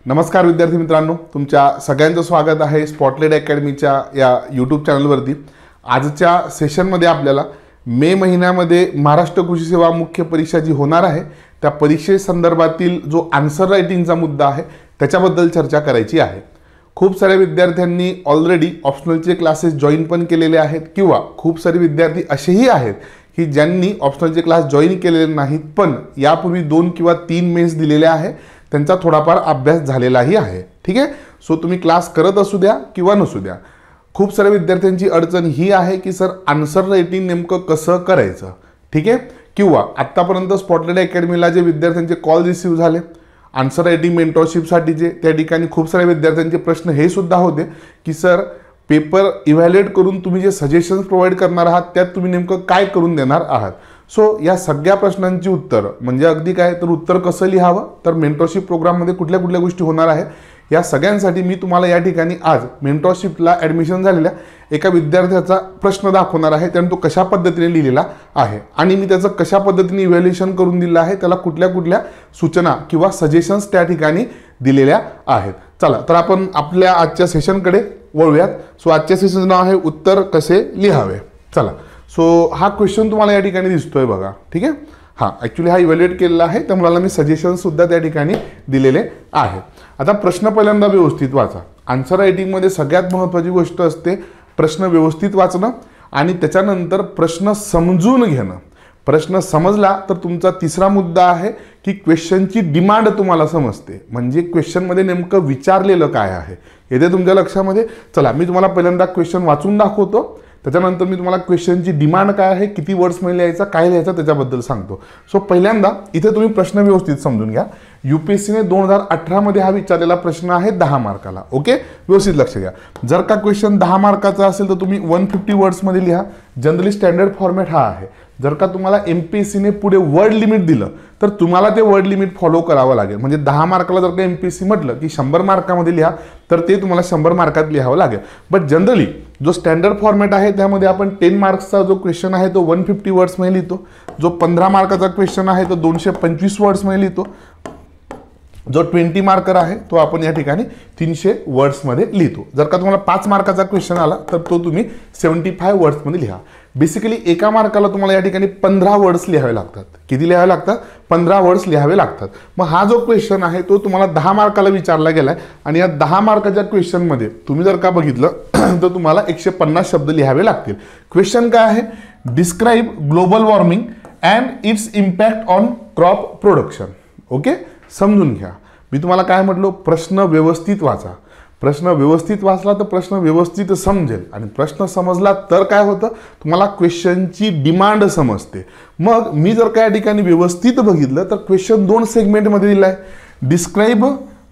नमस्कार विद्यार्थी मित्रांनो, तुमच्या सगळ्यांचं स्वागत आहे स्पॉटलाइट अकॅडमीच्या या यूट्यूब चॅनलवरती। आजच्या सेशनमध्ये आपल्याला मे महिन्यामध्ये महाराष्ट्र कृषी सेवा मुख्य परीक्षा जी होणार आहे त्या परीक्षेसंदर्भातील जो आन्सर रायटिंगचा मुद्दा आहे त्याच्याबद्दल चर्चा करायची आहे। खूप सारे विद्यार्थ्यांनी ऑलरेडी ऑप्शनलचे क्लासेस जॉईन पण केलेले आहेत किंवा खूप सारे विद्यार्थी असेही आहेत की ज्यांनी ऑप्शनलचे क्लास जॉईन केलेले नाहीत पण यापूर्वी 2 किंवा 3 मेन्स दिलेले आहे, त्यांचा थोडाफार अभ्यास झालेलाही आहे। ठीक आहे, सो तुम्ही क्लास करत असू द्या किंवा नसू द्या, खूप साऱ्या विद्यार्थ्यांची अडचण ही आहे की सर आन्सर रायटिंग नेमकं कसं करायचं। ठीक आहे, किंवा आत्तापर्यंत स्पॉटलाइट अकॅडमीला जे विद्यार्थ्यांचे कॉल रिसीव झाले आन्सर रायटिंग मेंटरशिपसाठीचे, त्या ठिकाणी खूप साऱ्या विद्यार्थ्यांचे प्रश्न हे सुद्धा होते की सर पेपर इव्हॅल्युएट करून तुम्ही जे सजेशन्स प्रोव्हाइड करणार आहात त्यात तुम्ही नेमकं काय करून देणार आहात। सो या सगळ्या प्रश्नांची उत्तर म्हणजे अगदी काय तर उत्तर कसं लिहावं, तर मेंटरशिप प्रोग्राममध्ये कुठल्या कुठल्या गोष्टी होणार आहेत या सगळ्यांसाठी मी तुम्हाला या ठिकाणी आज मेंटरशिपला ॲडमिशन झालेल्या एका विद्यार्थ्याचा प्रश्न दाखवणार आहे, त्याने तो कशा पद्धतीने लिहिलेला आहे आणि मी त्याचं कशा पद्धतीने इव्हॅल्युएशन करून दिलं आहे, त्याला कुठल्या कुठल्या सूचना किंवा सजेशन्स त्या ठिकाणी दिलेल्या आहेत। चला तर आपण आपल्या आजच्या सेशनकडे वळूयात। सो आजच्या सेशनचं नाव आहे उत्तर कसे लिहावे। चला, सो हा क्वेश्चन तुम्हाला या ठिकाणी दिसतोय बघा। ठीक आहे, हां ॲक्च्युली हा इव्हॅल्युएट केलेला आहे त्या मुलाला मी सजेशनसुद्धा त्या ठिकाणी दिलेले आहे। आता प्रश्न पहिल्यांदा व्यवस्थित वाचा। आन्सर रायटिंगमध्ये सगळ्यात महत्त्वाची गोष्ट असते प्रश्न व्यवस्थित वाचणं आणि त्याच्यानंतर प्रश्न समजून घेणं। प्रश्न समजला तर तुमचा तिसरा मुद्दा आहे की क्वेश्चनची डिमांड तुम्हाला समजते, म्हणजे क्वेश्चनमध्ये नेमकं विचारलेलं काय आहे येते तुमच्या लक्षामध्ये। चला मी तुम्हाला पहिल्यांदा क्वेश्चन वाचून दाखवतो, त्याच्यानंतर मी तुम्हाला क्वेश्चनची डिमांड काय आहे, किती वर्ड्समध्ये लिहायचा, काय लिहायचं त्याच्याबद्दल सांगतो। सो पहिल्यांदा इथे तुम्ही प्रश्न व्यवस्थित समजून घ्या। यूपीएससीने 2018 मध्ये हा विचारलेला प्रश्न आहे 10 मार्काला। ओके, व्यवस्थित लक्ष घ्या। जर का क्वेश्चन 10 मार्काचा असेल तर तुम्ही 150 वर्ड्समध्ये लिहा, जनरली स्टँडर्ड फॉर्मॅट हा आहे। जर का तुम्हाला एमपीएससीने पुढे वर्ड लिमिट दिलं तर तुम्हाला ते वर्ड लिमिट फॉलो करावं लागेल, म्हणजे 10 मार्काला जर का एमपीएससी म्हटलं की 100 मार्कामध्ये लिहा तर ते तुम्हाला 100 मार्कात लिहावं लागेल। बट जनरली जो स्टँडर्ड फॉर्मॅट आहे त्यामध्ये आपण 10 मार्क्सचा जो क्वेश्चन आहे तो 150 वर्ड्समध्ये लिहितो, जो 15 मार्काचा क्वेश्चन आहे तो 225 वर्ड्समध्ये लिहितो, जो 20 मार्कर आहे तो आपण या ठिकाणी 300 वर्ड्समध्ये लिहितो। जर का तुम्हाला 5 मार्काचा क्वेश्चन आला तर तो तुम्ही 75 वर्ड्समध्ये लिहा। बेसिकली एका मार्काला तुम्हाला या ठिकाणी 15 वर्ड्स लिहावे लागतात। किती लिहावे लागतात? 15 वर्ड्स लिहावे लागतात। मग हा जो क्वेश्चन आहे तो तुम्हाला 10 मार्काला विचारला गेलाय आणि या 10 मार्काच्या क्वेश्चनमध्ये तुम्ही जर का बघितलं तर तुम्हाला 150 शब्द लिहावे लागतील। क्वेश्चन काय आहे? Describe global warming and it's impact on crop production. Okay, समजून घ्या। मी तुम्हाला काय म्हटलो, प्रश्न व्यवस्थित वाचा। प्रश्न व्यवस्थित वाचला तर प्रश्न व्यवस्थित समजेल आणि प्रश्न समजला तर काय होतं, तुम्हाला क्वेश्चनची डिमांड समजते। मग मी जर का या ठिकाणी व्यवस्थित बघितलं तर क्वेश्चन 2 सेगमेंटमध्ये दिलाय। डिस्क्राइब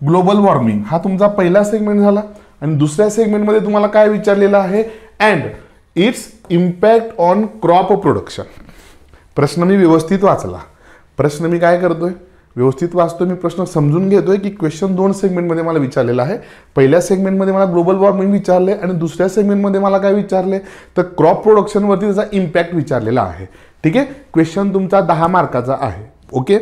ग्लोबल वॉर्मिंग हा तुमचा पहिला सेगमेंट झाला आणि दुसऱ्या सेगमेंटमध्ये तुम्हाला काय विचारलेलं आहे, and it's impact on crop production. प्रश्न मी व्यवस्थित वाचला, प्रश्न मी काय करतोय व्यवस्थित वाचतोय, मी प्रश्न समजून घेतोय की क्वेश्चन 2 सेगमेंटमध्ये मला विचारलेला आहे। पहिल्या सेगमेंटमध्ये मला ग्लोबल वॉर्मिंग विचारले आणि दुसऱ्या सेगमेंटमध्ये मला काय विचारले तर क्रॉप प्रोडक्शनवरती त्याचा इम्पॅक्ट विचारलेला आहे। ठीक आहे, क्वेश्चन तुमचा 10 मार्काचा आहे। ओके,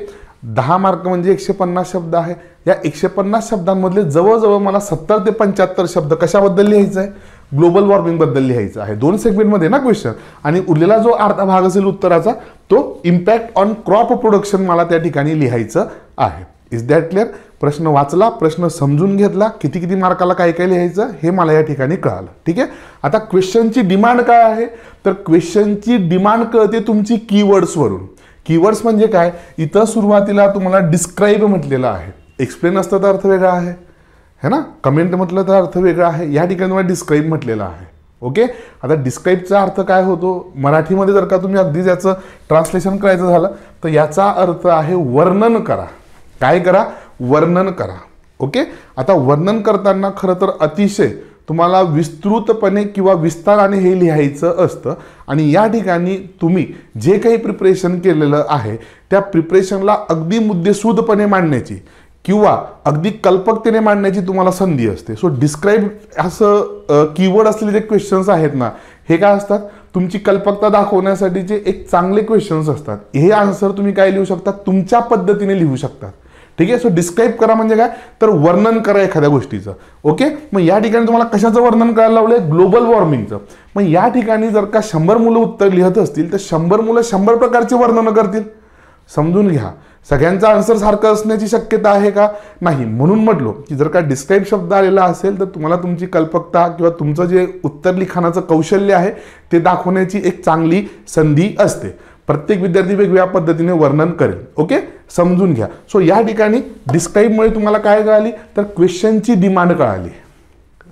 10 मार्क म्हणजे 150 शब्द आहे। या 150 शब्दांमधले जवळजवळ मला 70 ते 75 शब्द कशाबद्दल लिहायचं आहे, ग्लोबल वॉर्मिंग बद्दल लिहायचं आहे। 2 सेगमेंटमध्ये ना क्वेश्चन, आणि उरलेला जो अर्धा भाग असेल उत्तराचा तो इम्पॅक्ट ऑन क्रॉप प्रोडक्शन मला त्या ठिकाणी लिहायचं आहे। Is that clear? प्रश्न वाचला, प्रश्न समजून घेतला, किती किती मार्काला काय काय लिहायचं हे मला या ठिकाणी कळालं। ठीक आहे, आता क्वेश्चनची डिमांड काय आहे तर क्वेश्चनची डिमांड कळते तुमची कीवर्ड्सवरून। कीवर्ड्स म्हणजे काय, इथं सुरुवातीला तुम्हाला डिस्क्राइब म्हटलेलं आहे, एक्सप्लेन असतं तर अर्थ वेगळा आहे है ना, कमेंट म्हटलं तर अर्थ वेगळा आहे, या ठिकाणी तुम्हाला डिस्क्राइब म्हटलेलं आहे। ओके, आता डिस्क्राइबचा अर्थ काय होतो मराठीमध्ये जर का तुम्ही अगदी याचं ट्रान्सलेशन करायचं झालं तर याचा अर्थ आहे वर्णन करा। काय करा? वर्णन करा। ओके, आता वर्णन करताना खरं तर अतिशय तुम्हाला विस्तृतपणे किंवा विस्ताराने हे लिहायचं असतं आणि या ठिकाणी तुम्ही जे काही प्रिपरेशन केलेलं आहे त्या प्रिपरेशनला अगदी मुद्देसूदपणे मांडण्याची किंवा अगदी कल्पकतेने मांडण्याची तुम्हाला संधी असते। सो डिस्क्राइब असं कीवर्ड असलेले जे क्वेश्चन्स आहेत ना हे काय असतात, तुमची कल्पकता दाखवण्यासाठीचे एक चांगले क्वेश्चन्स असतात। हे आन्सर तुम्ही काय लिहू शकता, तुमच्या पद्धतीने लिहू शकता। ठीक आहे. सो डिस्क्राईब करा म्हणजे काय, तर वर्णन करा एखाद्या गोष्टीचं. ओके. मग या ठिकाणी तुम्हाला कशाचं वर्णन करायला लावलंय, ग्लोबल वॉर्मिंगचं. मग या ठिकाणी जर का 100 मुलं उत्तर लिहित असतील तर 100 मुलं 100 प्रकारचे वर्णन करतील. समजून घ्या. सगळ्यांचा आन्सर सारखं असण्याची शक्यता आहे का, नाही. म्हणून म्हटलो की जर का डिस्क्राईब शब्द आलेला असेल तर तुम्हाला तुमची कल्पकता किंवा तुमचं जे उत्तर लिखाणाचं कौशल्य आहे ते दाखवण्याची एक चांगली संधी असते. प्रत्येक विद्यार्थी वेगवेगळ्या पद्धतीने वर्णन करेल. ओके, समजून घ्या. सो या ठिकाणी डिस्क्राईबमुळे तुम्हाला काय कळाली, तर क्वेश्चनची डिमांड कळाली.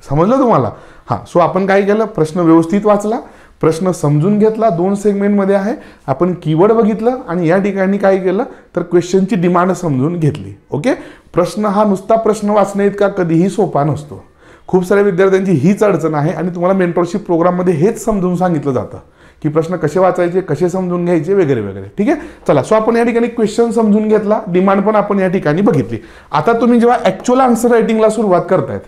समजलं तुम्हाला. हां. सो आपण काय केलं, प्रश्न व्यवस्थित वाचला, प्रश्न समजून घेतला. 2 सेगमेंटमध्ये आहे. आपण कीवर्ड बघितलं आणि या ठिकाणी काय केलं, तर क्वेश्चनची डिमांड समजून घेतली. ओके. प्रश्न हा नुसता प्रश्न वाचणे इतका कधीही सोपा नसतो. खूप साऱ्या विद्यार्थ्यांची हीच अडचण आहे आणि तुम्हाला मेंटरशिप प्रोग्राममध्ये हेच समजून सांगितलं जातं की प्रश्न कसे वाचायचे, कसे समजून घ्यायचे वगैरे वगैरे. ठीक आहे. चला. सो आपण या ठिकाणी क्वेश्चन समजून घेतला, डिमांड पण आपण या ठिकाणी बघितली. आता तुम्ही जेव्हा ऍक्च्युअल आन्सर रायटिंगला सुरुवात करतायत,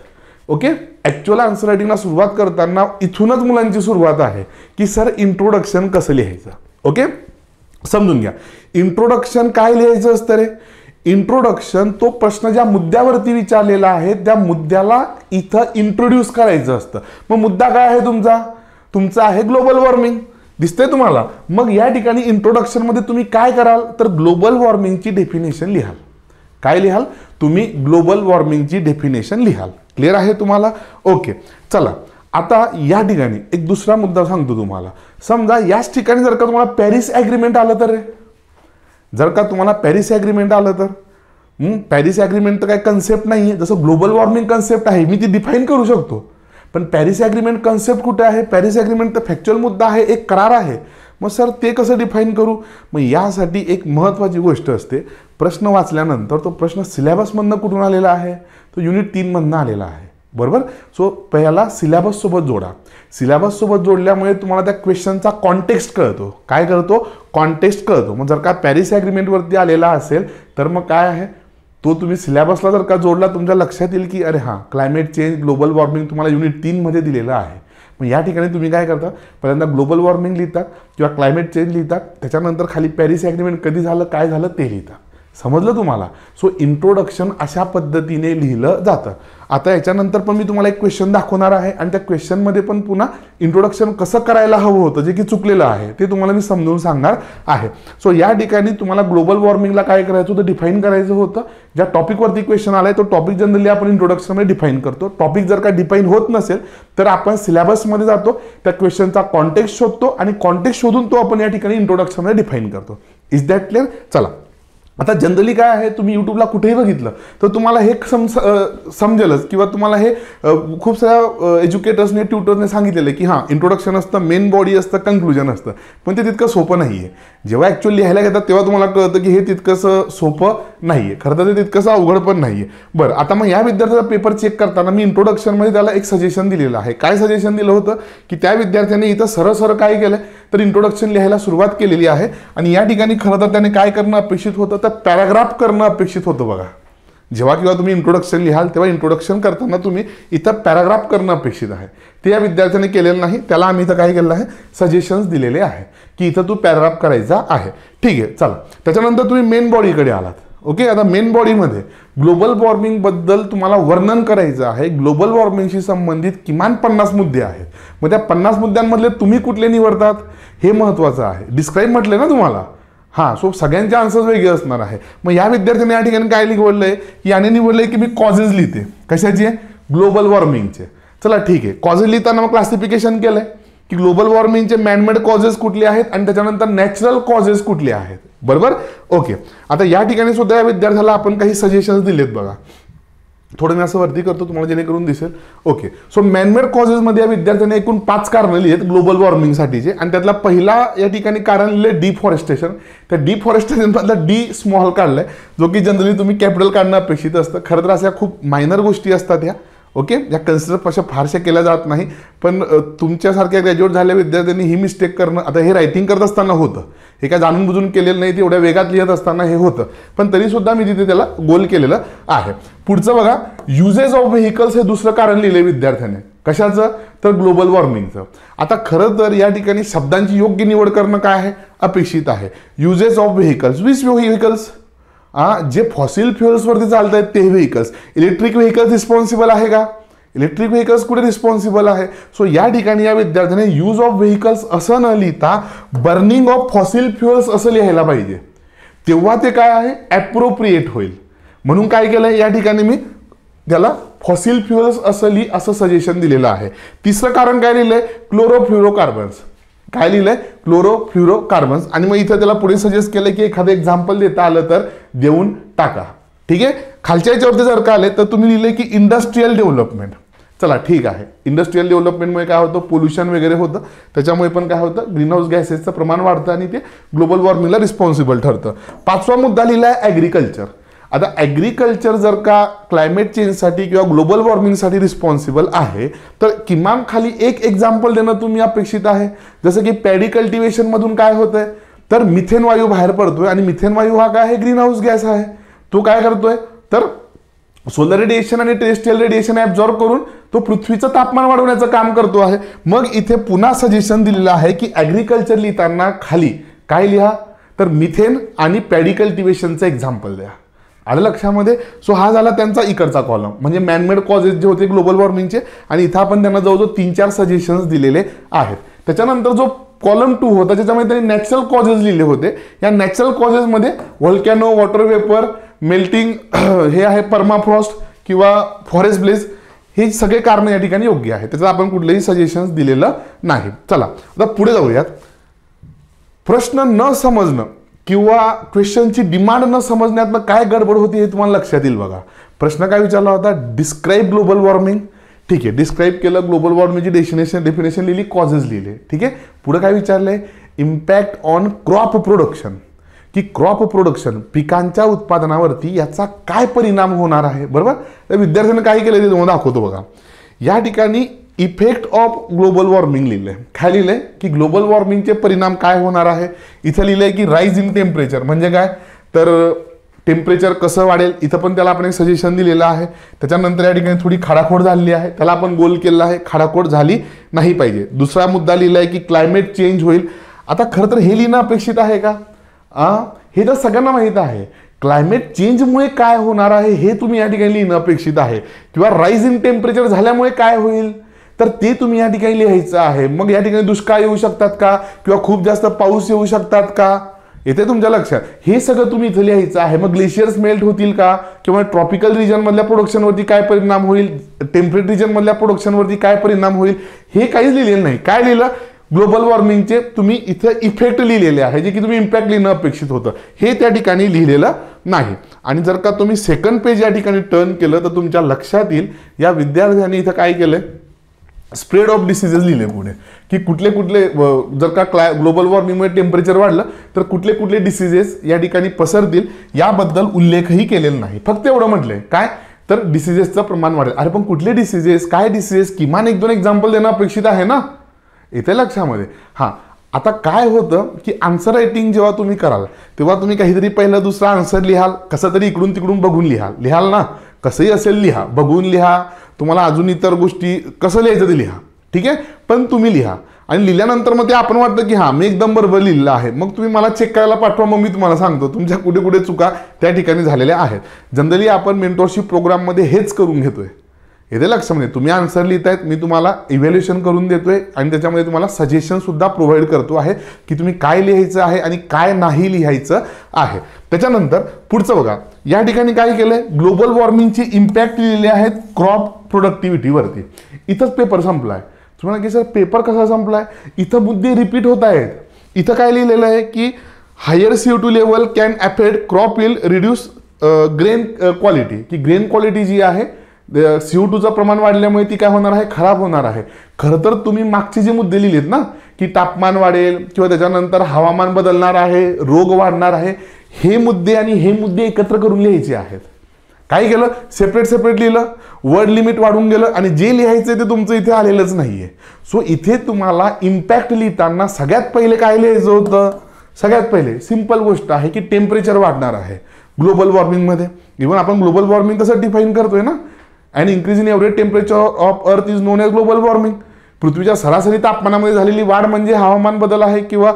ओके, ऍक्च्युअल आन्सर रायटिंगला सुरुवात करताना इथूनच मुलांची सुरुवात आहे की सर इंट्रोडक्शन कसं लिहायचं. ओके, समजून घ्या. इंट्रोडक्शन काय लिहायचं असतं रे, इंट्रोडक्शन तो प्रश्न ज्या मुद्द्यावरती विचारलेला आहे त्या मुद्द्याला इथं इंट्रोड्यूस करायचं असतं. मग मुद्दा काय आहे तुमचा आहे ग्लोबल वॉर्मिंग. दिसतंय तुम्हाला. मग या ठिकाणी इंट्रोडक्शन मध्ये तुम्ही काय कराल, तर ग्लोबल वॉर्मिंगची डेफिनेशन लिहाल. काय लिहाल तुम्ही, ग्लोबल वॉर्मिंगची डेफिनेशन लिहाल. क्लिअर आहे तुम्हाला. ओके. चला. आता या ठिकाणी एक दुसरा मुद्दा सांगतो तुम्हाला. समजा याच ठिकाणी जर का तुम्हाला पॅरिस ॲग्रीमेंट आलं तर, जर का तुम्हाला पॅरिस ॲग्रीमेंट आलं तर, पॅरिस ॲग्रीमेंट तर काय कन्सेप्ट नाही आहे. जसं ग्लोबल वॉर्मिंग कन्सेप्ट आहे, मी ती डिफाईन करू शकतो. पण पॅरिस ॲग्रीमेंट कन्सेप्ट कुठे आहे, पॅरिस ॲग्रीमेंट तर फॅक्च्युअल मुद्दा आहे, एक करार आहे. मग सर ते कसं डिफाईन करू. मग यासाठी एक महत्त्वाची गोष्ट असते, प्रश्न वाचल्यानंतर तो प्रश्न सिलेबसमधनं कुठून आलेला आहे, तो युनिट 3 मधनं आलेला आहे. बरोबर. सो पहिला सिलेबस सोबत जोडा. सिलेबस सोबत जोडल्यामुळे तुम्हाला त्या क्वेश्चनचा कॉन्टेक्स्ट कळतो. काय कळतो, कॉन्टेक्स्ट कळतो. मग जर का पॅरिस ॲग्रीमेंटवरती आलेला असेल तर मग काय आहे, तो तुम्ही सिलेबसला जर का जोडला तुमच्या लक्षात येईल की अरे हां, क्लायमेट चेंज, ग्लोबल वॉर्मिंग तुम्हाला युनिट 3 मध्ये दिलेलं आहे. मग या ठिकाणी तुम्ही काय करता, पहिल्यांदा ग्लोबल वॉर्मिंग लिहितात किंवा क्लायमेट चेंज लिहितात, त्याच्यानंतर खाली पॅरिस ॲग्रीमेंट कधी झालं, काय झालं ते लिहितात. समजलं तुम्हाला. सो इंट्रोडक्शन अशा पद्धतीने लिहिलं जातं. आता याच्यानंतर पण मी तुम्हाला एक क्वेश्चन दाखवणार आहे आणि त्या क्वेश्चनमध्ये पण पुन्हा इंट्रोडक्शन कसं करायला हवं होतं, जे की चुकलेलं आहे ते तुम्हाला मी समजून सांगणार आहे. सो या ठिकाणी तुम्हाला ग्लोबल वॉर्मिंगला काय करायचं होतं, डिफाईन करायचं होतं. ज्या टॉपिकवरती क्वेश्चन आलाय तो टॉपिक जनरली आपण इंट्रोडक्शनमध्ये डिफाईन करतो. टॉपिक जर का डिफाईन होत नसेल तर आपण सिलेबसमध्ये जातो, त्या क्वेश्चनचा कॉन्टेक्स्ट शोधतो आणि कॉन्टेक्स्ट शोधून तो आपण या ठिकाणी इंट्रोडक्शनमध्ये डिफाईन करतो. Is that clear. चला. आता जनरली काय आहे, तुम्ही यूट्यूबला कुठेही बघितलं तर तुम्हाला हे समजेलच किंवा तुम्हाला हे खूप साऱ्या एज्युकेटर्सने, ट्युटर्सने सांगितलेलं की हां, इंट्रोडक्शन असतं, मेन बॉडी असतं, कन्क्लुजन असतं. पण ते तितकं सोपं नाही आहे. जेव्हा ॲक्च्युअली लिहायला घेतात तेव्हा तुम्हाला कळतं की हे तितकंसं सोपं नाही आहे. खरं तर ते तितकंसं अवघड पण नाही आहे. बरं. आता मग या विद्यार्थ्याचा पेपर चेक करताना मी इंट्रोडक्शनमध्ये त्याला एक सजेशन दिलेलं आहे. काय सजेशन दिलं होतं की त्या विद्यार्थ्याने इथं सरळ काय केलं, तर इंट्रोडक्शन लिहायला सुरुवात केलेली आहे आणि या ठिकाणी खरं तर त्याने काय करणं अपेक्षित होतं, तर पॅराग्राफ करणं अपेक्षित होतं. बघा, जेव्हा किंवा तुम्ही इंट्रोडक्शन लिहाल तेव्हा इंट्रोडक्शन करताना तुम्ही इथं पॅराग्राफ करणं अपेक्षित आहे. ते या विद्यार्थ्याने केलेलं नाही. त्याला आम्ही इथं काय केलं आहे, सजेशन्स दिलेले आहे की इथं तू पॅराग्राफ करायचा आहे. ठीक आहे. चला. त्याच्यानंतर तुम्ही मेन बॉडीकडे आलात. ओके. आता मेन बॉडीमध्ये ग्लोबल वॉर्मिंग बद्दल तुम्हाला वर्णन करायचं आहे. ग्लोबल वॉर्मिंगशी संबंधित किमान 50 मुद्दे आहेत. मग त्या 50 मुद्द्यांमधले तुम्ही कुठले निवडतात हे महत्त्वाचं आहे. डिस्क्राईब म्हटलं ना तुम्हाला. हां. सो सगळ्यांचे आन्सर्स वेगळे असणार आहे. मग या विद्यार्थ्याने या ठिकाणी काय निवडलंय, की याने निवडलंय की मी कॉजेस लिहिते. कशाचे, ग्लोबल वॉर्मिंगचे. चला ठीक आहे. कॉजेस लिहिताना मग क्लासिफिकेशन केलंय की ग्लोबल वॉर्मिंगचे मॅनमेड कॉजेस कुठले आहेत आणि त्याच्यानंतर नॅचरल कॉजेस कुठले आहेत. बरोबर. ओके. आता या ठिकाणी सुद्धा या विद्यार्थ्याला आपण काही सजेशन्स दिलेत. बघा, थोडं मी असं वरती करतो तुम्हाला जेणेकरून दिसेल. ओके. सो मॅनमेड कॉजेसमध्ये या विद्यार्थ्याने एकूण 5 कारणं लिहित ग्लोबल वॉर्मिंगसाठीचे आणि त्यातला पहिला या ठिकाणी कारण लिहिलं डिफॉरेस्टेशन. त्या डिफॉरेस्टेशनमधला डी स्मॉल काढलाय, जो की जनरली तुम्ही कॅपिटल काढणं अपेक्षित असतं. खरं तर अशा खूप मायनर गोष्टी असतात ह्या. ओके. या कन्सिडर अशा फारशा केल्या जात नाही. पण तुमच्यासारख्या ग्रॅज्युएट झालेल्या विद्यार्थ्यांनी ही मिस्टेक करणं, आता हे रायटिंग करत असताना होतं, हे काय जाणून बुजून केलेलं नाही, ते एवढ्या वेगात लिहित असताना हे होतं. पण तरीसुद्धा मी तिथे त्याला गोल केलेलं आहे. पुढचं बघा, युजेस ऑफ व्हेकल्स हे दुसरं कारण लिहिलंय विद्यार्थ्याने. कशाचं, तर ग्लोबल वॉर्मिंगचं. आता खरं तर या ठिकाणी शब्दांची योग्य निवड करणं काय आहे, अपेक्षित आहे. Uses of vehicles. Which vehicles, जे फॉसिल फ्युएल्सवरती चालत आहेत ते व्हेकल्स, इलेक्ट्रिक व्हेकल्स रिस्पॉन्सिबल आहे का? इलेक्ट्रिक व्हेकल्स कुठे रिस्पॉन्सिबल आहे? सो या ठिकाणी या विद्यार्थ्याने यूज ऑफ व्हेकल्स असं न लिहिता बर्निंग ऑफ फॉसिल फ्युएल्स असं लिहायला पाहिजे, तेव्हा ते काय आहे ॲप्रोप्रिएट होईल. म्हणून काय केलं या ठिकाणी मी त्याला फॉसिल फ्युएल्स असं सजेशन दिलेलं आहे. तिसरं कारण काय लिहिलंय? क्लोरोफ्लोरोकार्बन्स. काय लिहिलंय? क्लोरोफ्लोरोकार्बन्स. आणि मग इथं त्याला पुढे सजेस्ट केलं की एखादं एक्झाम्पल देता आलं तर देऊन टाका. ठीक आहे. खालच्या याच्यावरती जर का आले तर तुम्ही लिहिले की इंडस्ट्रियल डेव्हलपमेंट. चला ठीक आहे. इंडस्ट्रियल डेव्हलपमेंटमुळे काय होतं? पोल्युशन वगैरे होतं, त्याच्यामुळे पण काय होतं? ग्रीनहाऊस गॅसेसचं प्रमाण वाढतं आणि ते ग्लोबल वॉर्मिंगला रिस्पॉन्सिबल ठरतं. पाचवा मुद्दा लिहिला आहे ॲग्रिकल्चर. आता ॲग्रिकल्चर जर का क्लायमेट चेंजसाठी किंवा ग्लोबल वॉर्मिंगसाठी रिस्पॉन्सिबल आहे तर किमान खाली एक एक्झाम्पल देणं तुम्ही अपेक्षित आहे. जसं की पॅडी कल्टिवेशनमधून काय होतंय तर मिथेन वायू बाहेर पडतोय आणि मिथेन वायू हा काय आहे? ग्रीन हाऊस गॅस आहे. तो काय करतोय तर सोलर रेडिएशन आणि टेरेस्ट्रियल रेडिएशन ॲब्झॉर्ब करून तो पृथ्वीचं तापमान वाढवण्याचं काम करतो आहे. मग इथे पुन्हा सजेशन दिलेलं आहे की ॲग्रिकल्चर लिहिताना खाली काय लिहा तर मिथेन आणि पॅडी कल्टिवेशनचं एक्झाम्पल द्या. आलं लक्षामध्ये? सो हा झाला त्यांचा इकडचा कॉलम, म्हणजे मॅनमेड कॉजेस जे होते ग्लोबल वॉर्मिंगचे, आणि इथं आपण त्यांना जवळजवळ 3-4 सजेशन्स दिलेले आहेत. त्याच्यानंतर जो कॉलम 2 होता त्याच्यामध्ये त्यांनी नॅचरल कॉजेस लिहिले होते. या नॅचरल कॉजेसमध्ये व्हॉल्कॅनो, वॉटर वेपर, मेल्टिंग, हे आहे पर्माफ्रॉस्ट किंवा फॉरेस्ट ब्लेज, हे सगळे कारण या ठिकाणी योग्य आहे. त्याचं आपण कुठलेही सजेशन्स दिलेलं नाही. चला आता पुढे जाऊयात. प्रश्न न समजणं किंवा क्वेश्चनची डिमांड न समजण्यातनं काय गडबड होती हे तुम्हाला लक्षात येईल बघा. प्रश्न काय विचारला होता? Describe global warming. ठीक आहे, डिस्क्राईब केलं, ग्लोबल वॉर्मिंगची डेफिनेशन लिहिली, कॉजेस लिहिले. ठीक आहे. पुढे काय विचारलंय? इम्पॅक्ट ऑन क्रॉप प्रोडक्शन, की क्रॉप प्रोडक्शन पिकांच्या उत्पादनावरती याचा काय परिणाम होणार आहे. बरोबर. तर विद्यार्थ्यांनी काय केलं ते तुम्हाला दाखवतो बघा. या ठिकाणी इफेक्ट ऑफ ग्लोबल वॉर्मिंग लिहिलंय. काय लिहिलंय की ग्लोबल वॉर्मिंगचे परिणाम काय होणार आहे. इथं लिहिलंय की राईज इन टेम्परेचर, म्हणजे काय तर टेम्परेचर कसं वाढेल. इथं पण त्याला आपण एक सजेशन दिलेलं आहे. त्याच्यानंतर या ठिकाणी थोडी खाडाखोड झालेली आहे, त्याला आपण गोल केलेला आहे, खाडाखोड झाली नाही पाहिजे. दुसरा मुद्दा लिहिलाय की क्लायमेट चेंज होईल. आता खरं तर हे लिहिणं अपेक्षित आहे का? हे तर सगळ्यांना माहित आहे. क्लायमेट चेंजमुळे काय होणार आहे हे तुम्ही या ठिकाणी लिहिणं अपेक्षित आहे, किंवा राईज इन टेम्परेचर झाल्यामुळे काय होईल तर ते तुम्ही या ठिकाणी लिहायचं आहे. मग या ठिकाणी दुष्काळ येऊ शकतात का, किंवा खूप जास्त पाऊस येऊ शकतात का, येते तुमच्या लक्षात. हे सगळं तुम्ही इथं लिहायचं आहे. मग ग्लेशियर्स मेल्ट होतील का, किंवा ट्रॉपिकल रिजन मधल्या प्रोडक्शनवरती काय परिणाम होईल, टेम्परेट रिजन मधल्या प्रोडक्शनवरती काय परिणाम होईल, हे काहीच लिहिलेलं नाही. काय लिहिलं? ग्लोबल वॉर्मिंगचे तुम्ही इथं इफेक्ट लिहिलेले आहे, जे की तुम्ही इम्पॅक्ट लिहिणं अपेक्षित होतं, हे त्या ठिकाणी लिहिलेलं नाही. आणि जर का तुम्ही सेकंड पेज या ठिकाणी टर्न केलं तर तुमच्या लक्षात येईल या विद्यार्थ्यांनी इथं काय केलंय, स्प्रेड ऑफ डिसीजेस लिहिले पुढे, की कुठले कुठले जर का ग्लोबल वॉर्मिंगमुळे टेम्परेचर वाढलं तर कुठले कुठले डिसीजेस या ठिकाणी पसरतील याबद्दल उल्लेखही केलेला नाही. फक्त एवढं म्हटलंय काय तर डिसीजेसचं प्रमाण वाढेल. अरे पण कुठले डिसीजेस, काय डिसीजेस, किमान 1-2 एक्झाम्पल देणं अपेक्षित आहे ना, येते लक्षामध्ये. हां, आता काय होतं की आन्सर रायटिंग जेव्हा तुम्ही कराल तेव्हा तुम्ही काहीतरी पहिला दुसरा आन्सर लिहाल, कसं तरी इकडून तिकडून बघून लिहाल ना, कसंही असेल लिहा, बघून लिहा, तुम्हाला अजून इतर गोष्टी कसं लिहायचं ते लिहा. ठीक आहे, पण तुम्ही लिहा. आणि लिहिल्यानंतर मग ते आपण वाटतं की हां मी एकदम बरोबर लिहिलं आहे, मग तुम्ही मला चेक करायला पाठवा, मग मी तुम्हाला सांगतो तुमच्या कुठे कुठे चुका त्या ठिकाणी झालेल्या आहेत. जनरली आपण मेंटरशिप प्रोग्राममध्ये हेच करून घेतोय. येते लक्षामध्ये. तुम्ही आन्सर लिहितायत, मी तुम्हाला इव्हॅल्युएशन करून देतोय आणि त्याच्यामध्ये तुम्हाला सजेशन सुद्धा प्रोव्हाइड करतो आहे की तुम्ही काय लिहायचं आहे आणि काय नाही लिहायचं आहे. त्याच्यानंतर पुढचं बघा, या ठिकाणी काय केलंय, ग्लोबल वॉर्मिंगची इम्पॅक्ट लिहिलेले आहेत क्रॉप प्रोडक्टिव्हिटीवरती. इथंच पेपर संपलाय. तुम्हाला की सर पेपर कसा संपलाय, इथं मुद्दे रिपीट होत आहेत. इथं काय लिहिलेलं आहे की higher CO2 level can affect crop will reduce grain quality, की ग्रेन क्वालिटी जी आहे CO2चं प्रमाण वाढल्यामुळे ती काय होणार आहे, खराब होणार आहे. खरं तर तुम्ही मागचे जे मुद्दे लिहिलेत ना की तापमान वाढेल किंवा त्याच्यानंतर हवामान बदलणार आहे, रोग वाढणार आहे, हे मुद्दे आणि हे मुद्दे एकत्र करून लिहायचे आहेत. काय केलं, सेपरेट लिहिलं, वर्ड लिमिट वाढून गेलं आणि जे लिहायचं ते तुमचं इथे आलेलंच नाहीये. सो इथे तुम्हाला इम्पॅक्ट लिहिताना सगळ्यात पहिले काय लिहायचं होतं, सगळ्यात पहिले सिंपल गोष्ट आहे की टेम्परेचर वाढणार आहे ग्लोबल वॉर्मिंगमध्ये. इव्हन आपण ग्लोबल वॉर्मिंग तसं डिफाईन करतोय ना, and increase in average temperature of earth is known as global warming. पृथ्वीच्या सरासरी तापमानामध्ये झालेली वाढ म्हणजे हवामान बदल आहे किंवा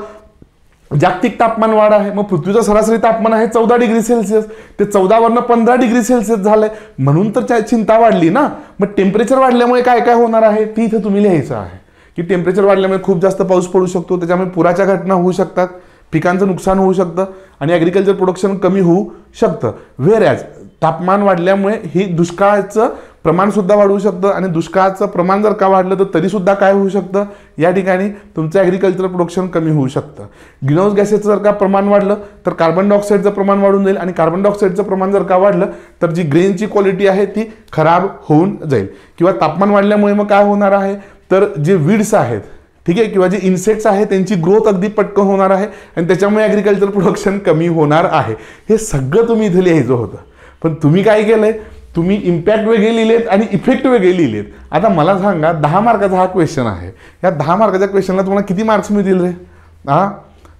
जागतिक तापमान वाढ आहे, मग पृथ्वीचं सरासरी तापमान आहे 14 डिग्री सेल्सिअस, ते 14 वरनं 15 डिग्री सेल्सिअस झालंय, म्हणून तर चिंता वाढली ना. मग टेम्परेचर वाढल्यामुळे काय काय होणार आहे ती इथं तुम्ही लिहायचं आहे की टेम्परेचर वाढल्यामुळे खूप जास्त पाऊस पडू शकतो, त्याच्यामुळे पुराच्या घटना होऊ शकतात, पिकांचं नुकसान होऊ शकतं आणि ॲग्रिकल्चर प्रोडक्शन कमी होऊ शकतं. व्हेरॅज तापमान वाढल्यामुळे ही दुष्काळाचं प्रमाण सुद्धा वाढू शकतं आणि दुष्काळाचं प्रमाण जर का वाढलं तर तरी सुद्धा काय होऊ शकतं, या ठिकाणी तुमचं ॲग्रिकल्चर प्रोडक्शन कमी होऊ शकतं. ग्रीनहाऊस गॅसेसचं जर का प्रमाण वाढलं तर कार्बन डायऑक्साईडचं प्रमाण वाढून जाईल आणि कार्बन डायऑक्साईडचं प्रमाण जर का वाढलं तर जी ग्रेनची क्वालिटी आहे ती खराब होऊन जाईल. किंवा तापमान वाढल्यामुळे मग काय होणार आहे तर जे वीड्स आहेत, ठीक आहे, किंवा जे इन्सेक्ट्स आहेत त्यांची ग्रोथ अगदी पटकन होणार आहे आणि त्याच्यामुळे ॲग्रिकल्चर प्रोडक्शन कमी होणार आहे. हे सगळं तुम्ही इथे लिहायचं होतं, पण तुम्ही काय केलंय, तुम्ही इम्पॅक्ट वेगळे लिहिलेत आणि इफेक्ट वेगळे लिहिलेत. आता मला सांगा 10 मार्काचा हा क्वेश्चन आहे, या 10 मार्काच्या क्वेश्चनला तुम्हाला किती मार्क्स मिळतील रे?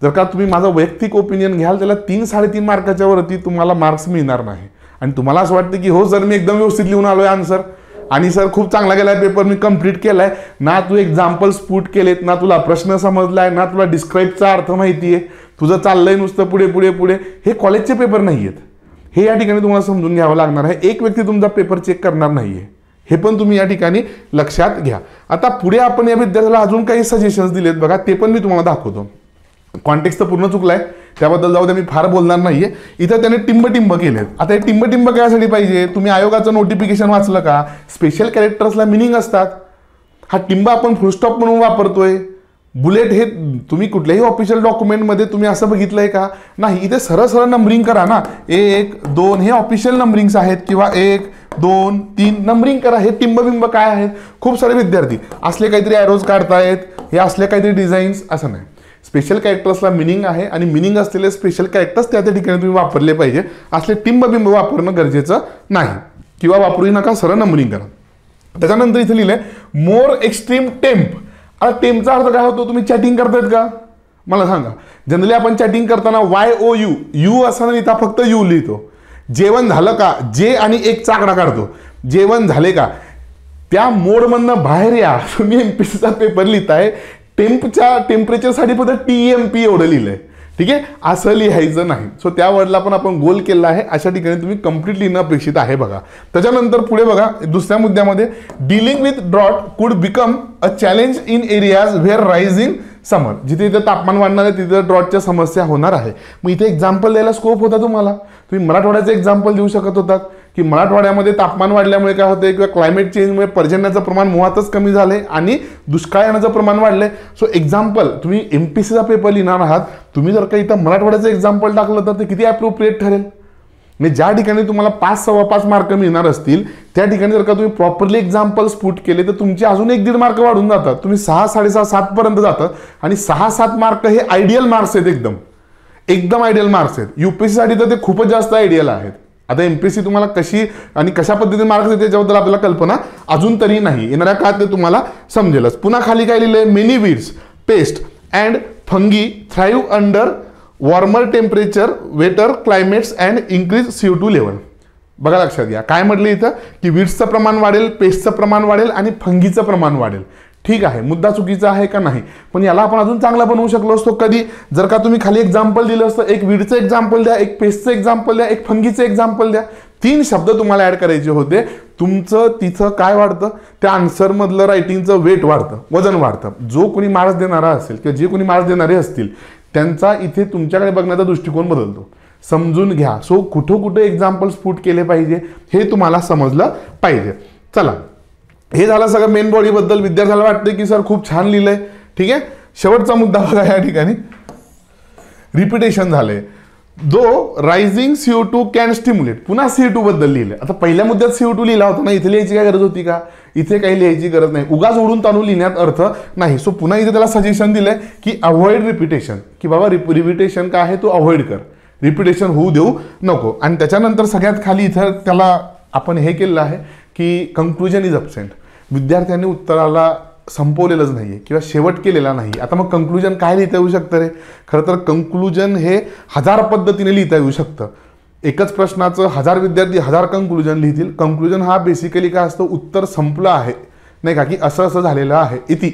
जर का तुम्ही माझं वैयक्तिक ओपिनियन घ्याल त्याला 3-3.5 मार्काच्या वरती तुम्हाला मार्क्स मिळणार नाही. आणि तुम्हाला असं वाटतं की हो सर मी एकदम व्यवस्थित लिहून आलोय आन्सर आणि सर खूप चांगला गेलाय पेपर, मी कंप्लीट केलाय ना, तू एक्झाम्पल्स पुट केलेत ना, तुला प्रश्न समजलाय ना, तुला डिस्क्राईबचा अर्थ माहिती आहे, तुझं चाललंय नुसतं पुढे पुढे पुढे, हे कॉलेजचे पेपर नाही आहेत. हे या ठिकाणी तुम्हाला समजून घ्यावं लागणार आहे. एक व्यक्ती तुमचा पेपर चेक करणार नाहीये, हे पण तुम्ही या ठिकाणी लक्षात घ्या. आता पुढे आपण या विद्यार्थ्याला अजून काही सजेशन्स दिलेत बघा, ते पण मी तुम्हाला दाखवतो. कॉन्टेक्स्ट तर पूर्ण चुकलाय, त्याबद्दल जाऊ दे, मी फार बोलणार नाहीये. इथं त्याने टिंब केलेत. आता हे टिंब कशासाठी पाहिजे? तुम्ही आयोगाचं नोटिफिकेशन वाचलं का? स्पेशल कॅरेक्टर्सला मिनिंग असतात. हा टिंब आपण फुलस्टॉप म्हणून वापरतोय. बुलेट हे तुम्ही कुठल्याही ऑफिशियल डॉक्युमेंटमध्ये तुम्ही असं बघितलंय का? नाही. इथे सरळ नंबरिंग करा ना, 1, 2 हे ऑफिशियल नंबरिंग्स आहेत किंवा 1, 2, 3 नंबरिंग करा. हे टिंब काय आहेत? खूप सारे विद्यार्थी असले काहीतरी ॲरोज काढतायत, हे असले काहीतरी डिझाईन्स, असं नाही. स्पेशल कॅरेक्टर्सला मिनिंग आहे आणि मिनिंग असलेले स्पेशल कॅरेक्टर्स त्या ठिकाणी तुम्ही वापरले पाहिजे. असले टिंब वापरणं गरजेचं नाही किंवा वापरूही नका, सरळ नंबरिंग करा. त्याच्यानंतर इथे लिहिलंय मोर एक्स्ट्रीम टेम्प. आता टेम्पचा अर्थ काय होतो? तुम्ही चॅटिंग करतायत का? मला सांगा. जनरली आपण चॅटिंग करताना YOU असं न लिहिता फक्त यू लिहितो. जेवण झालं का? जे आणि एक चाकडा काढतो. जेवण झाले का? त्या मोडमधनं बाहेर या. तुम्ही MPSCचा पेपर लिहिताय, टेम्परेचरसाठी फक्त TMP एवढं लिहिलंय, ठीक आहे, असं लिहायचं नाही. सो त्या वर्डला पण आपण गोल केला आहे, अशा ठिकाणी तुम्ही कंप्लीट लिहिणं अपेक्षित आहे. बघा त्याच्यानंतर पुढे बघा दुसऱ्या मुद्द्यामध्ये dealing with drought could become a challenge in areas where rising summer. जिथे इथे तापमान वाढणार आहे तिथे ड्रॉटच्या समस्या होणार आहे. मग इथे एक्झाम्पल द्यायला स्कोप होता तुम्हाला. तुम्ही मराठवाड्याचं एक्झाम्पल देऊ शकत होतात की मराठवाड्यामध्ये तापमान वाढल्यामुळे काय होतंय किंवा क्लायमेट चेंजमुळे पर्जन्याचं प्रमाण मुळातच कमी झालंय आणि दुष्काळ येण्याचं प्रमाण वाढलंय. सो एक्झाम्पल तुम्ही MPSCचा पेपर लिहिणार आहात, तुम्ही जर का इथं मराठवाड्याचं एक्झाम्पल टाकलं तर ते किती अप्रोप्रिएट ठरेल. म्हणजे ज्या ठिकाणी तुम्हाला 5-5.25 मार्क मिळणार असतील त्या ठिकाणी जर का तुम्ही प्रॉपरली एक्झाम्पल्स पुट केले तर तुमचे अजून 1-1.5 मार्क वाढून जातात. तुम्ही 6, 6.5, 7 पर्यंत जातात आणि 6-7 मार्क हे आयडियल मार्क्स आहेत, एकदम आयडियल मार्क्स आहेत. UPSC साठी तर ते खूपच जास्त आयडियल आहेत. आता MPSC तुम्हाला कशी आणि कशा पद्धतीने मार्क्स देते त्याच्याबद्दल आपल्याला कल्पना अजून तरी नाही, येणाऱ्या काळात ते तुम्हाला समजेलच. पुन्हा खाली काय लिहिलंय? Many weeds, pests and fungi thrive under warmer temperature, wetter climates and increase CO2 level. बघा लक्षात घ्या काय म्हटलं इथं की वीड्सचं प्रमाण वाढेल, पेस्टचं प्रमाण वाढेल आणि फंगीचं प्रमाण वाढेल. ठीक आहे, मुद्दा चुकीचा आहे का? नाही. पण याला आपण अजून चांगला बनवू शकलो असतो. कधी? जर का तुम्ही खाली एक्झाम्पल दिलं असतं, एक वीडचं एक्झाम्पल द्या, एक पेस्टचं एक्झाम्पल द्या, एक फंगीचं एक्झाम्पल द्या. 3 शब्द तुम्हाला ऍड करायचे होते. तुमचं तिथं काय वाढतं? त्या आन्सर मधलं रायटिंगचं वेट वाढतं, वजन वाढतं. जो कोणी मार्क्स देणारा असेल किंवा जे कोणी मार्क्स देणारे असतील त्यांचा इथे तुमच्याकडे बघण्याचा दृष्टिकोन बदलतो. समजून घ्या. सो कुठं एक्झाम्पल्स पुट केले पाहिजे हे तुम्हाला समजलं पाहिजे. चला, हे झालं सगळं मेन बॉडी बद्दल. विद्यार्थ्याला वाटतं की सर खूप छान लिहिलंय, ठीक आहे. शेवटचा मुद्दा बघा या ठिकाणी रिपिटेशन झालंय. दो रायझिंग CO2 कॅन स्टिम्युलेट. पुन्हा CO2 बद्दल लिहिलंय. आता पहिल्या मुद्द्यात CO2 लिहिला होता ना, इथे लिहायची काय गरज होती का? इथे काही लिहायची गरज नाही. उगाच ओढून ताणून लिहिण्यात अर्थ नाही. सो पुन्हा इथे त्याला सजेशन दिलंय की अवॉइड रिपिटेशन, की बाबा रिपिटेशन काय आहे तो अवॉइड कर, रिपिटेशन होऊ देऊ नको. आणि त्याच्यानंतर सगळ्यात खाली इथं त्याला आपण हे केलेलं आहे की कंक्लुजन इज अब्सेंट. विद्यार्थ्यांनी उत्तराला संपवलेलंच नाहीये किंवा शेवट केलेला नाही. आता मग कंक्लुजन काय लिहिता येऊ शकतं रे? खरं तर कंक्लुजन हे 1000 पद्धतीने लिहिता येऊ शकतं. एकच प्रश्नाचं 1000 विद्यार्थी 1000 कंक्लुजन लिहितील. कंक्लुजन हा बेसिकली काय असतं? उत्तर संपलं आहे नाही का, की असं झालेलं आहे इति,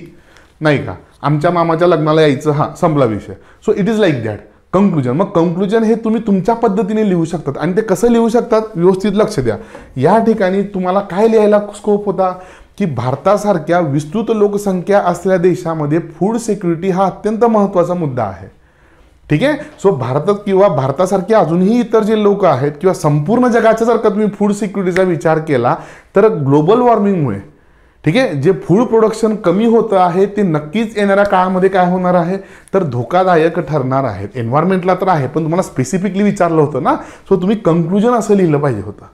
नाही का. आमच्या मामाच्या लग्नाला यायचं, हां संपला विषय. So it is like that. Conclusion, मग कंक्लुजन हे तुम्ही तुमच्या पद्धतीने लिहू शकतात. आणि ते कसं लिहू शकतात व्यवस्थित लक्ष द्या. या ठिकाणी तुम्हाला काय लिहायला स्कोप होता की भारतासारख्या विस्तृत लोकसंख्या असलेल्या देशामध्ये फूड सिक्युरिटी हा अत्यंत महत्त्वाचा मुद्दा आहे. ठीक आहे. सो भारतात किंवा भारतासारखे अजूनही इतर जे लोक आहेत किंवा संपूर्ण जगाच्या जर का तुम्ही फूड सिक्युरिटीचा विचार केला तर ग्लोबल वॉर्मिंगमुळे, ठीक आहे, जे फूड प्रोडक्शन कमी होतं आहे ते नक्कीच येणाऱ्या काळामध्ये काय होणार आहे तर धोकादायक ठरणार आहे. एन्व्हायरमेंटला तर आहे, पण तुम्हाला स्पेसिफिकली विचारलं होतं ना. सो तुम्ही कंक्लुजन असं लिहिलं पाहिजे होतं.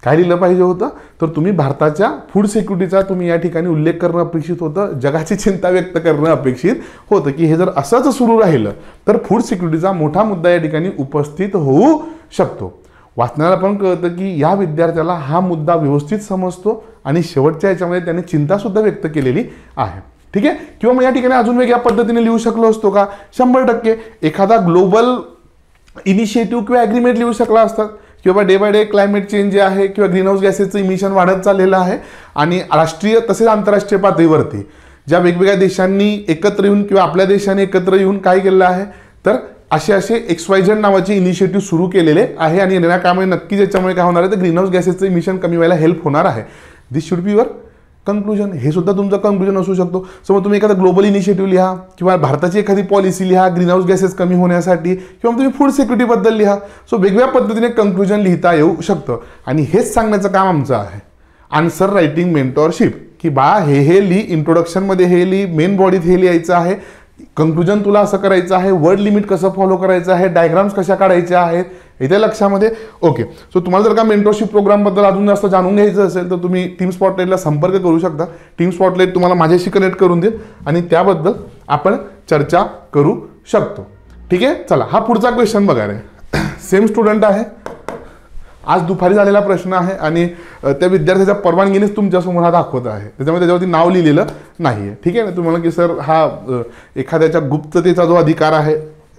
काय लिहिलं पाहिजे होतं तर तुम्ही भारताच्या फूड सिक्युरिटीचा तुम्ही या ठिकाणी उल्लेख करणं अपेक्षित होतं. जगाची चिंता व्यक्त करणं अपेक्षित होतं की हे जर असंच सुरू राहिलं तर फूड सिक्युरिटीचा मोठा मुद्दा या ठिकाणी उपस्थित होऊ शकतो. वाचनाला पण कळतं की या विद्यार्थ्याला हा मुद्दा व्यवस्थित समजतो आणि शेवटच्या याच्यामध्ये त्याने चिंतासुद्धा व्यक्त केलेली आहे. ठीक आहे. किंवा मग या ठिकाणी अजून वेगळ्या पद्धतीने लिहू शकलो असतो का 100%. एखादा ग्लोबल इनिशिएटिव्ह किंवा ॲग्रीमेंट लिहू शकला असतात किंवा day by day climate change जे आहे किंवा ग्रीन हाऊस गॅसेसचं इमिशन वाढत चाललेलं आहे आणि राष्ट्रीय तसेच आंतरराष्ट्रीय पातळीवरती ज्या वेगवेगळ्या देशांनी एकत्र येऊन किंवा आपल्या देशाने एकत्र येऊन काय केलेलं आहे तर असे XYZ नावाचे इनिशिएटिव्ह सुरू केलेले आहे आणि येणाऱ्या काळामध्ये नक्कीच याच्यामुळे काय होणार आहे तर ग्रीन हाऊस गॅसेसचं इमिशन कमी व्हायला हेल्प होणार आहे. दिस शुड बी युअर कंक्लुजन. हे सुद्धा तुमचं कंक्लुजन असू शकतो. सो मग तुम्ही एखादा ग्लोबल इनिशिएटिव्ह लिहा किंवा भारताची एखादी पॉलिसी लिहा ग्रीन हाऊस गॅसेस कमी होण्यासाठी किंवा तुम्ही फूड सिक्युरिटीबद्दल लिहा. सो वेगवेगळ्या पद्धतीने कंक्लुजन लिहिता येऊ शकतं आणि हेच सांगण्याचं काम आमचं आहे. आन्सर रायटिंग मेंटॉरशिप की बा हे लिही, इंट्रोडक्शनमध्ये हे लिही, मेन बॉडीत हे लिहायचं आहे, कंक्लुजन तुला असं करायचं आहे, वर्ड लिमिट कसं फॉलो करायचं आहे, डायग्राम्स कशा काढायच्या आहेत, इथे लक्षामध्ये. ओके. सो तुम्हाला जर का मेंटरशिप प्रोग्रामबद्दल अजून जास्त जाणून घ्यायचं असेल तर तुम्ही टीम स्पॉटलाईटला संपर्क करू शकता. टीम स्पॉटलाईट तुम्हाला माझ्याशी कनेक्ट करून देईल आणि त्याबद्दल आपण चर्चा करू शकतो. ठीक आहे. चला हा पुढचा क्वेश्चन बघा रे. सेम स्टुडंट आहे, आज दुपारी झालेला प्रश्न आहे आणि त्या विद्यार्थ्याच्या परवानगीनेच तुमच्यासमोर हा दाखवत आहे. त्याच्यामध्ये त्याच्यावरती नाव लिहिलेलं नाही आहे. ठीक आहे ना. तुम्हाला की सर हा एखाद्याच्या गुप्ततेचा जो अधिकार आहे,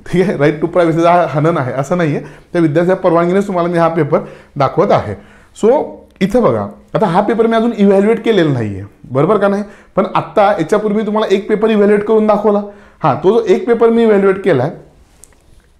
ठीक आहे, राईट टू प्रायव्हसीचा हा हनन आहे असं नाही आहे. त्या विद्यार्थ्याच्या परवानगीनेच तुम्हाला मी हा पेपर दाखवत आहे. सो इथं बघा, आता हा पेपर मी अजून इव्हॅल्युएट केलेला नाही आहे, बरोबर का नाही. पण आत्ता याच्यापूर्वी तुम्हाला एक पेपर इव्हॅल्युएट करून दाखवला. हां, तो जो एक पेपर मी इव्हॅल्युएट केला आहे,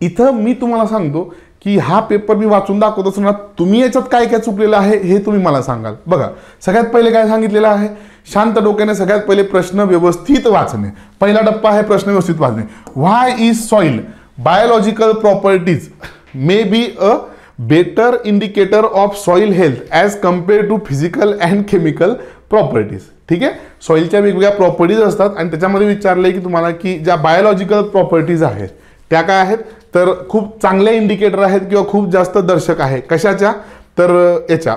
इथं मी तुम्हाला सांगतो की हा पेपर मी वाचून दाखवत असताना तुम्ही याच्यात काय काय चुकलेलं आहे हे तुम्ही मला सांगाल. बघा, सगळ्यात पहिले काय सांगितलेलं आहे, शांत डोक्याने सगळ्यात पहिले प्रश्न व्यवस्थित वाचणे. पहिला टप्पा आहे प्रश्न व्यवस्थित वाचणे. Why is soil biological properties may be a better indicator of soil health as compare to physical and chemical properties. ठीक आहे. सॉइलच्या वेगवेगळ्या प्रॉपर्टीज असतात आणि त्याच्यामध्ये विचारलंय की तुम्हाला की ज्या बायोलॉजिकल प्रॉपर्टीज आहेत त्या काय आहेत तर खूप चांगल्या इंडिकेटर आहेत किंवा खूप जास्त दर्शक आहे. कशाच्या तर याच्या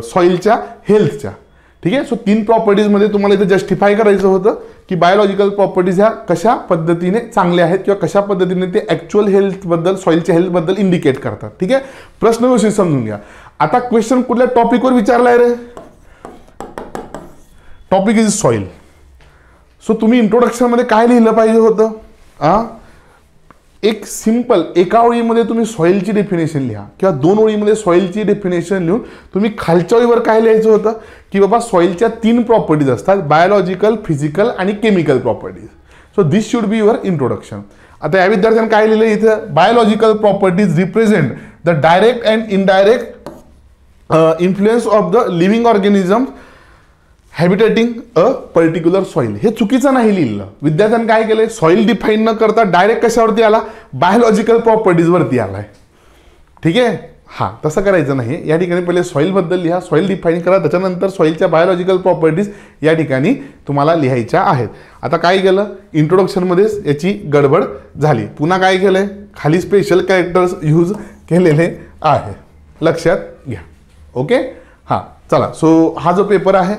सॉइलच्या हेल्थच्या. ठीक आहे. सो 3 प्रॉपर्टीजमध्ये तुम्हाला इथे जस्टिफाय करायचं होतं की बायोलॉजिकल प्रॉपर्टीज ह्या कशा पद्धतीने चांगल्या आहेत किंवा कशा पद्धतीने ते ॲक्च्युअल हेल्थबद्दल सॉइलच्या हेल्थबद्दल इंडिकेट करतात. ठीक आहे. प्रश्न व्यवस्थित समजून घ्या. आता क्वेश्चन कुठल्या टॉपिकवर विचारलाय रे. Topic is soil. सो तुम्ही इंट्रोडक्शनमध्ये काय लिहिलं पाहिजे होतं. एक सिंपल एका ओळीमध्ये तुम्ही सॉइलची डेफिनेशन लिहा किंवा 2 ओळीमध्ये सॉइलची डेफिनेशन लिहून तुम्ही खालच्या ओळीवर काय लिहायचं होतं की बाबा सॉइलच्या 3 प्रॉपर्टीज असतात, बायोलॉजिकल, फिजिकल आणि chemical properties. So this should be your introduction. आता या विद्यार्थ्यांनी काय लिहिलं इथं, biological properties represent the direct and indirect influence of the living organism habitating a particular soil. हे चुकीचं नाही लिहिलं. विद्यार्थ्यांनी काय केलंय, सॉइल डिफाईन न करता डायरेक्ट कशावरती आला, बायोलॉजिकल प्रॉपर्टीजवरती आलाय. ठीक आहे. हां, तसं करायचं नाही. या ठिकाणी पहिले सॉइलबद्दल लिहा, सॉइल डिफाईन करा, त्याच्यानंतर सॉइलच्या बायोलॉजिकल प्रॉपर्टीज या ठिकाणी तुम्हाला लिहायच्या आहेत. आता काय केलं, इंट्रोडक्शनमध्येच याची गडबड झाली. पुन्हा काय केलंय, खाली स्पेशल कॅरेक्टर्स यूज केलेले आहे, लक्षात घ्या. ओके. हां, चला. सो हा जो पेपर आहे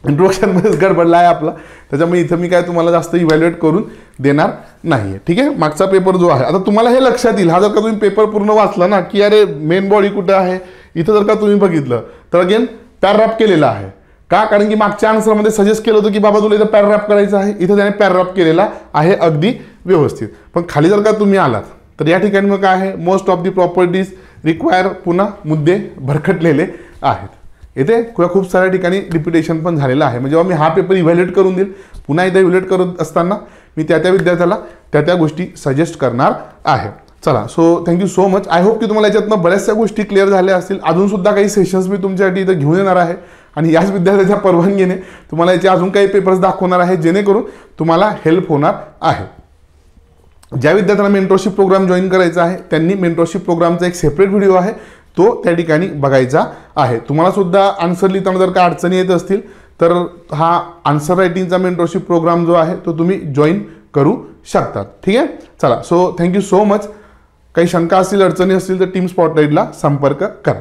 इंट्रोडक्शनमध्येच गडबडला आहे आपला, त्याच्यामुळे इथं मी काय तुम्हाला जास्त इव्हॅल्युएट करून देणार नाही आहे. ठीक आहे. मागचा पेपर जो आहे, आता तुम्हाला हे लक्षात येईल, हा जर का तुम्ही पेपर पूर्ण वाचला ना की अरे मेन बॉडी कुठं आहे, इथं जर का तुम्ही बघितलं तर अगेन पॅराग्राफ केलेला आहे. का, कारण की मागच्या आन्सरमध्ये सजेस्ट केलं होतं की बाबा तुला इथं पॅराग्राफ करायचा आहे, इथं त्याने पॅराग्राफ केलेला आहे अगदी व्यवस्थित. पण खाली जर का तुम्ही आलात तर या ठिकाणी मग काय आहे, most of the properties require, पुन्हा मुद्दे भरकटलेले आहेत. येते किंवा खूप साऱ्या ठिकाणी रिपिटेशन पण झालेलं आहे. म्हणजे जेव्हा मी हा पेपर इव्हॅल्युएट करून देईल, पुन्हा एकदा इव्हॅल्युएट करत असताना मी त्या विद्यार्थ्याला त्या गोष्टी सजेस्ट करणार आहे. चला, so thank you so much. I hope की तुम्हाला याच्यातनं बऱ्याचशा गोष्टी क्लिअर झाल्या असतील. अजून सुद्धा काही सेशन्स मी तुमच्यासाठी इथं घेऊन येणार आहे आणि याच विद्यार्थ्याच्या परवानगीने तुम्हाला याचे अजून काही पेपर्स दाखवणार आहे, जेणेकरून तुम्हाला हेल्प होणार आहे. ज्या विद्यार्थ्यांना मेंटरशिप प्रोग्राम जॉईन करायचा आहे त्यांनी मेंटरशिप प्रोग्रामचा एक सेपरेट व्हिडिओ आहे, तो त्या ठिकाणी बघायचा आहे. तुम्हाला सुद्धा आन्सर लिहिताना जर का अडचणी येत असतील तर हा आन्सर रायटिंगचा मेंटरशिप प्रोग्राम जो आहे तो तुम्ही जॉईन करू शकता. ठीक आहे, चला, सो थँक्यू सो मच. काही शंका असतील, अडचणी असतील तर टीम स्पॉटलाईटला संपर्क करा.